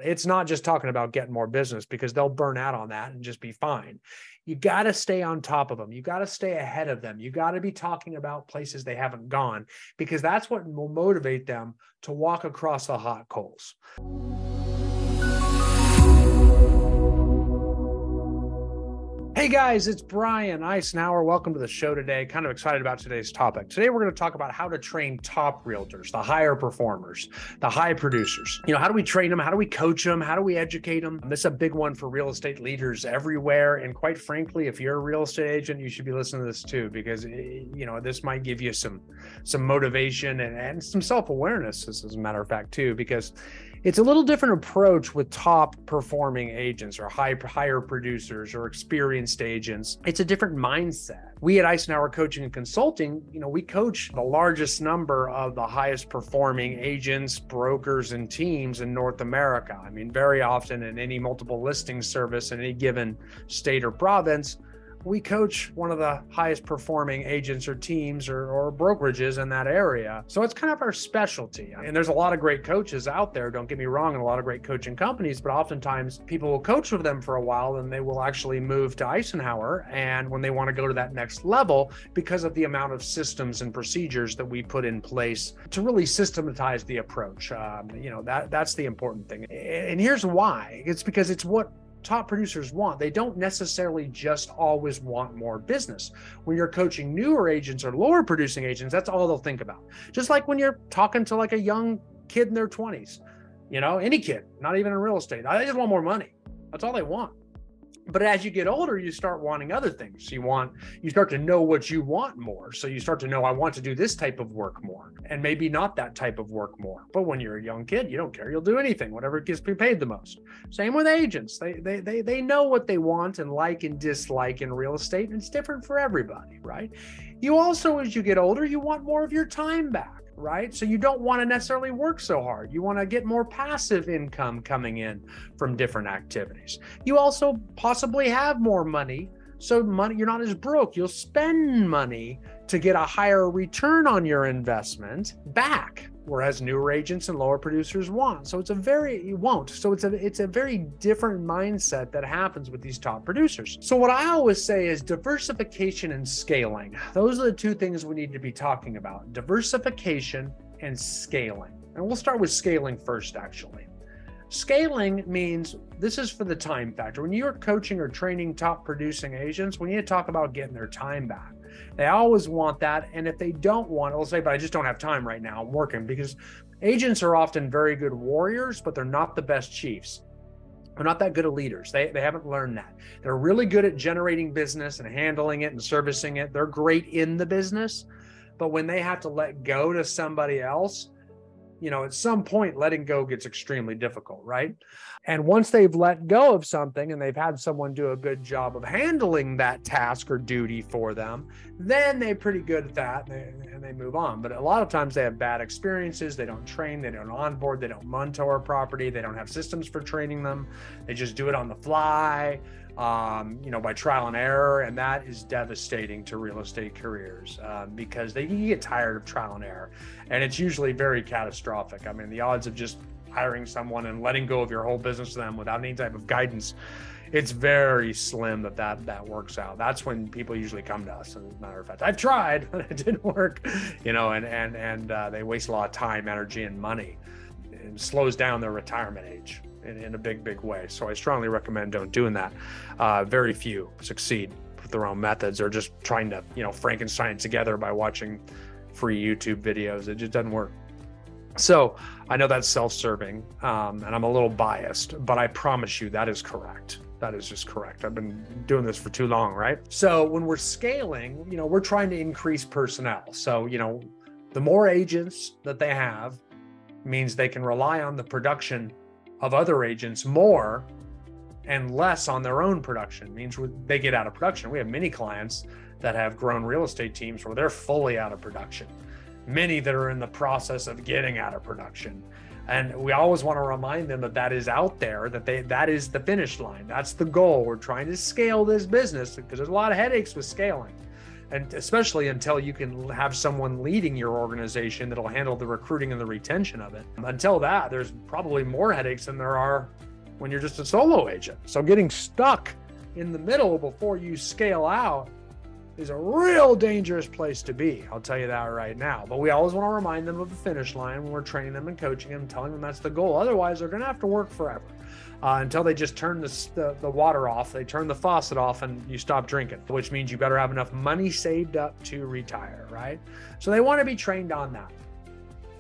It's not just talking about getting more business, because they'll burn out on that and just be fine. You got to stay on top of them. You got to stay ahead of them. You got to be talking about places they haven't gone, because that's what will motivate them to walk across the hot coals. Hey guys, it's Brian Icenhower. Welcome to the show today. Kind of excited about today's topic. Today, we're going to talk about how to train top realtors, the higher performers, the high producers. How do we train them? How do we coach them? How do we educate them? This is a big one for real estate leaders everywhere. And quite frankly, if you're a real estate agent, you should be listening to this too, because this might give you some motivation and some self-awareness, as a matter of fact, too, because it's a little different approach with top performing agents or higher producers or experienced agents. It's a different mindset. We at Icenhower Coaching and Consulting, we coach the largest number of the highest performing agents, brokers, and teams in North America. I mean, very often in any multiple listing service in any given state or province, we coach one of the highest performing agents or teams or brokerages in that area. So it's kind of our specialty. And there's a lot of great coaches out there, don't get me wrong, and a lot of great coaching companies, but oftentimes people will coach with them for a while and they will actually move to Icenhower. And when they want to go to that next level, because of the amount of systems and procedures that we put in place to really systematize the approach, that's the important thing. And here's why. It's because it's what top producers want. They don't necessarily just always want more business. When you're coaching newer agents or lower producing agents, that's all they'll think about. Just like when you're talking to like a young kid in their 20s, any kid, not even in real estate, they just want more money. That's all they want. But as you get older, you start wanting other things. You start to know what you want more. So you start to know, I want to do this type of work more, and maybe not that type of work more. But when you're a young kid, you don't care. You'll do anything, whatever gets paid the most. Same with agents. They know what they want and like and dislike in real estate, and it's different for everybody, right? You also, as you get older, you want more of your time back, right? So you don't want to necessarily work so hard. You want to get more passive income coming in from different activities. You also possibly have more money. So you're not as broke. You'll spend money to get a higher return on your investment back, whereas newer agents and lower producers won't. So it's a very different mindset that happens with these top producers. So what I always say is diversification and scaling. Those are the two things we need to be talking about: diversification and scaling. And we'll start with scaling first, actually. Scaling means, this is for the time factor. When you're coaching or training top producing agents, we need to talk about getting their time back. They always want that. And if they don't want it, they'll say, but I just don't have time right now, I'm working. Because agents are often very good warriors, but they're not the best chiefs. They're not that good at leaders. They haven't learned that. They're really good at generating business and handling it and servicing it. They're great in the business. But when they have to let go to somebody else, at some point, letting go gets extremely difficult, right? And once they've let go of something and they've had someone do a good job of handling that task or duty for them, then they're pretty good at that and they move on. But a lot of times they have bad experiences. They don't train, they don't onboard, they don't monitor property, they don't have systems for training them. They just do it on the fly, by trial and error. And that is devastating to real estate careers because you get tired of trial and error. And it's usually very catastrophic. I mean, the odds of just hiring someone and letting go of your whole business to them without any type of guidance, it's very slim that works out. That's when people usually come to us. As a matter of fact, I've tried, but it didn't work, and they waste a lot of time, energy, and money. It slows down their retirement age in a big way. So I strongly recommend don't doing that. Very few succeed with their own methods or just trying to, Frankenstein it together by watching free YouTube videos. It just doesn't work. So I know that's self-serving, and I'm a little biased, but I promise you that is correct. That is just correct. I've been doing this for too long, right? So when we're scaling, we're trying to increase personnel. So, the more agents that they have means they can rely on the production of other agents more and less on their own production. It means they get out of production. We have many clients that have grown real estate teams where they're fully out of production. Many that are in the process of getting out of production. And we always want to remind them that is out there, that is the finish line. That's the goal. We're trying to scale this business because there's a lot of headaches with scaling. and especially until you can have someone leading your organization that'll handle the recruiting and the retention of it. Until that, there's probably more headaches than there are when you're just a solo agent. So getting stuck in the middle before you scale out is a real dangerous place to be. I'll tell you that right now. But we always want to remind them of the finish line when we're training them and coaching them, telling them that's the goal. Otherwise, they're going to have to work forever until they just turn the water off. They turn the faucet off and you stop drinking, which means you better have enough money saved up to retire, right? So they want to be trained on that.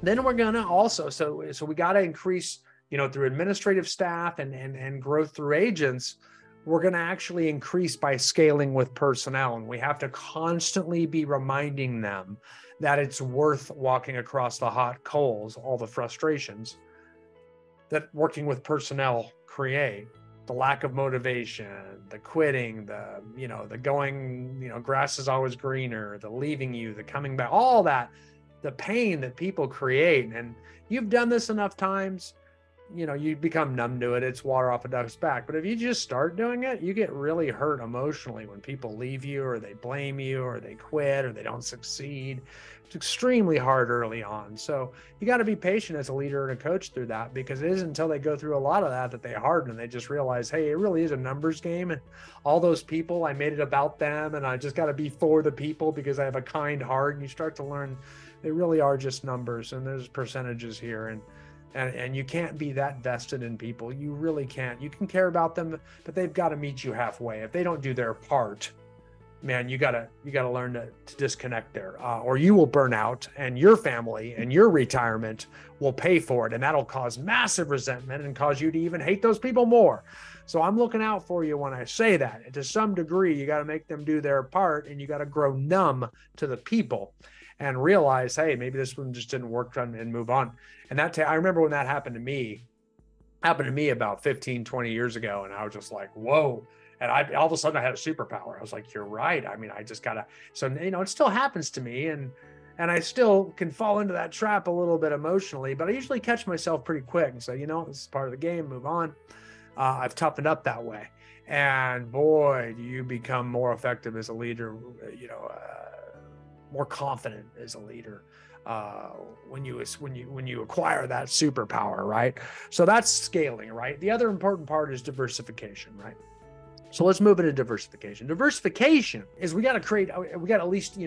Then we're going to also, so we got to increase, through administrative staff and growth through agents. We're going to actually increase by scaling with personnel. And we have to constantly be reminding them that it's worth walking across the hot coals, all the frustrations that working with personnel create, the lack of motivation, the quitting, the going, grass is always greener, the leaving you, the coming back, all that, the pain that people create. And you've done this enough times, you become numb to it. It's water off a duck's back. But if you just start doing it, you get really hurt emotionally when people leave you or they blame you or they quit or they don't succeed. It's extremely hard early on. So you got to be patient as a leader and a coach through that, because it isn't until they go through a lot of that they harden and they just realize, hey, it really is a numbers game. And all those people, I made it about them and I just got to be for the people because I have a kind heart. And you start to learn they really are just numbers and there's percentages here. And you can't be that vested in people. You really can't. You can care about them, but they've got to meet you halfway. If they don't do their part, man, you gotta learn to disconnect there, or you will burn out, and your family and your retirement will pay for it, and that'll cause massive resentment and cause you to even hate those people more. So I'm looking out for you when I say that. To some degree, you got to make them do their part, and you got to grow numb to the people and realize, hey, maybe this one just didn't work and move on. And I remember when that happened to me about 15, 20 years ago. And I was just like, whoa. And all of a sudden I had a superpower. I was like, you're right. I mean, I just gotta, so, it still happens to me and I still can fall into that trap a little bit emotionally, but I usually catch myself pretty quick and say, this is part of the game, move on. I've toughened up that way. And boy, do you become more effective as a leader, more confident as a leader when you acquire that superpower, right? So that's scaling, right? The other important part is diversification, right? So let's move into diversification. Diversification is we got to at least,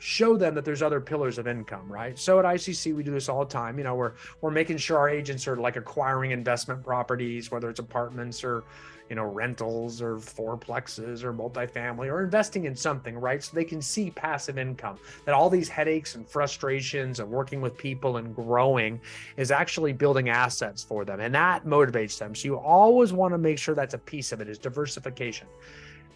show them that there's other pillars of income, right? So at ICC, we do this all the time. We're making sure our agents are like acquiring investment properties, whether it's apartments or, rentals or fourplexes or multifamily, or investing in something, right? So they can see passive income, that all these headaches and frustrations of working with people and growing is actually building assets for them. And that motivates them. So you always want to make sure that's a piece of it, is diversification.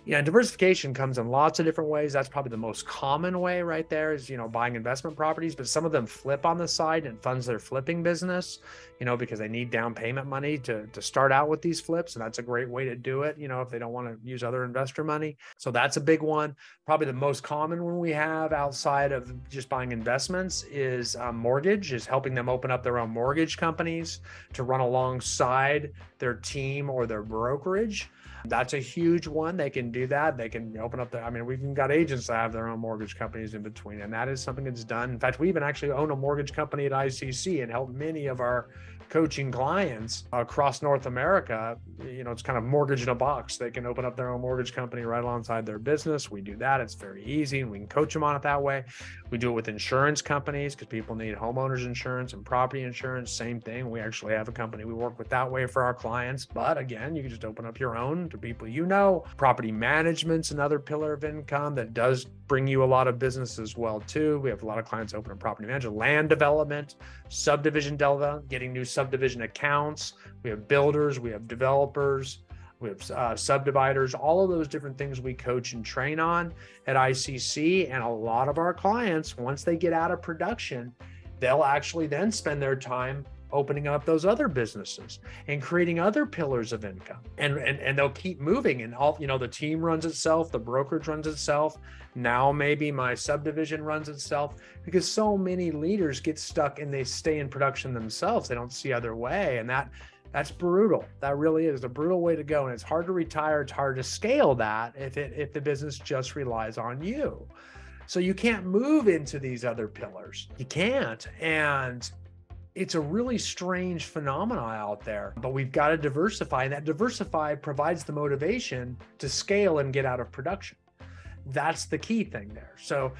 Diversification comes in lots of different ways. That's probably the most common way right there is, buying investment properties, but some of them flip on the side and funds their flipping business, because they need down payment money to start out with these flips. And that's a great way to do it, if they don't want to use other investor money. So that's a big one. Probably the most common one we have outside of just buying investments is mortgage, is helping them open up their own mortgage companies to run alongside their team or their brokerage. That's a huge one. They can do that. They can open up we've even got agents that have their own mortgage companies in between. And that is something that's done. In fact, we even actually own a mortgage company at ICC and help many of our coaching clients across North America. It's kind of mortgage in a box. They can open up their own mortgage company right alongside their business. We do that. It's very easy and we can coach them on it that way. We do it with insurance companies because people need homeowners insurance and property insurance. Same thing. We actually have a company we work with that way for our clients. But again, you can just open up your own to people Property management's another pillar of income that does bring you a lot of business as well too. We have a lot of clients open up property management, land development, subdivision development, getting new subdivision accounts. We have builders, we have developers, we have subdividers, all of those different things we coach and train on at ICC. And a lot of our clients, once they get out of production, they'll actually then spend their time opening up those other businesses and creating other pillars of income. And they'll keep moving and all, the team runs itself, the brokerage runs itself. Now maybe my subdivision runs itself, because so many leaders get stuck and they stay in production themselves. They don't see other way. And that That's brutal. That really is a brutal way to go. And it's hard to retire. It's hard to scale that if the business just relies on you. So you can't move into these other pillars. You can't. And it's a really strange phenomenon out there, but we've got to diversify. And that diversify provides the motivation to scale and get out of production. That's the key thing there. So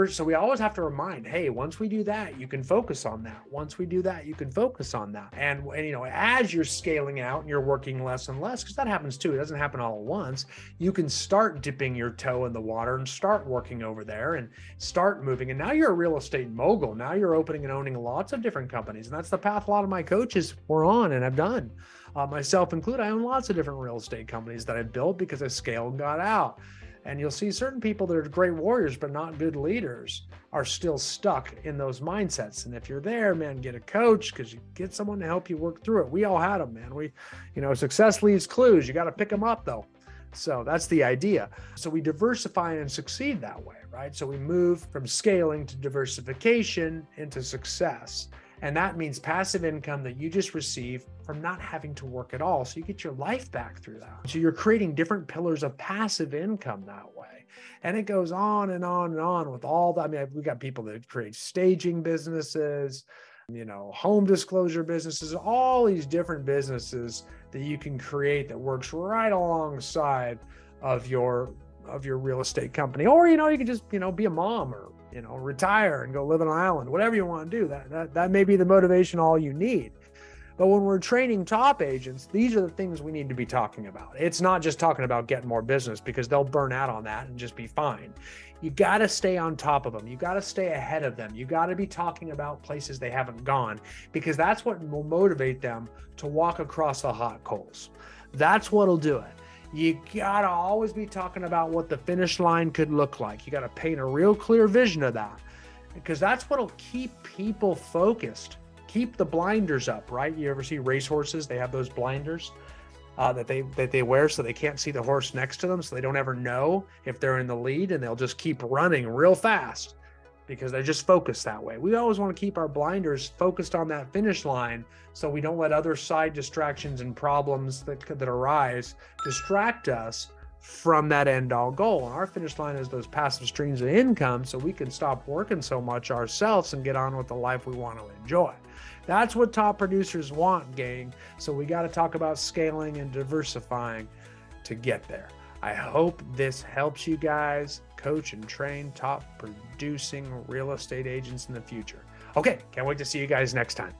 so we always have to remind, hey, once we do that, you can focus on that. Once we do that, you can focus on that. And you know, as you're scaling out and you're working less and less, because that happens too, it doesn't happen all at once, you can start dipping your toe in the water and start working over there and start moving. And now you're a real estate mogul. Now you're opening and owning lots of different companies. And that's the path a lot of my coaches were on and have done. Myself included, I own lots of different real estate companies that I built because I scaled and got out. And you'll see certain people that are great warriors, but not good leaders, are still stuck in those mindsets. And if you're there, man, get a coach, because you get someone to help you work through it. We all had them, man. Success leaves clues. You got to pick them up though. So that's the idea. So we diversify and succeed that way, right? So we move from scaling to diversification into success. And that means passive income that you just receive from not having to work at all. So you get your life back through that. So you're creating different pillars of passive income that way. And it goes on and on and on with all that. I mean, we got people that create staging businesses, home disclosure businesses, all these different businesses that you can create that works right alongside of your real estate company. Or, you can just, be a mom or, retire and go live on an island, whatever you want to do. That may be the motivation all you need. But when we're training top agents, these are the things we need to be talking about. It's not just talking about getting more business, because they'll burn out on that and just be fine. You got to stay on top of them. You got to stay ahead of them. You got to be talking about places they haven't gone, because that's what will motivate them to walk across the hot coals. That's what'll do it. You gotta always be talking about what the finish line could look like. You gotta paint a real clear vision of that, because that's what'll keep people focused. Keep the blinders up, right? You ever see racehorses? They have those blinders that they wear so they can't see the horse next to them, so they don't ever know if they're in the lead, and they'll just keep running real fast because they're just focused that way. We always want to keep our blinders focused on that finish line, so we don't let other side distractions and problems that arise distract us from that end all goal. And our finish line is those passive streams of income, so we can stop working so much ourselves and get on with the life we want to enjoy. That's what top producers want, gang. So we got to talk about scaling and diversifying to get there. I hope this helps you guys coach and train top producing real estate agents in the future. Okay, can't wait to see you guys next time.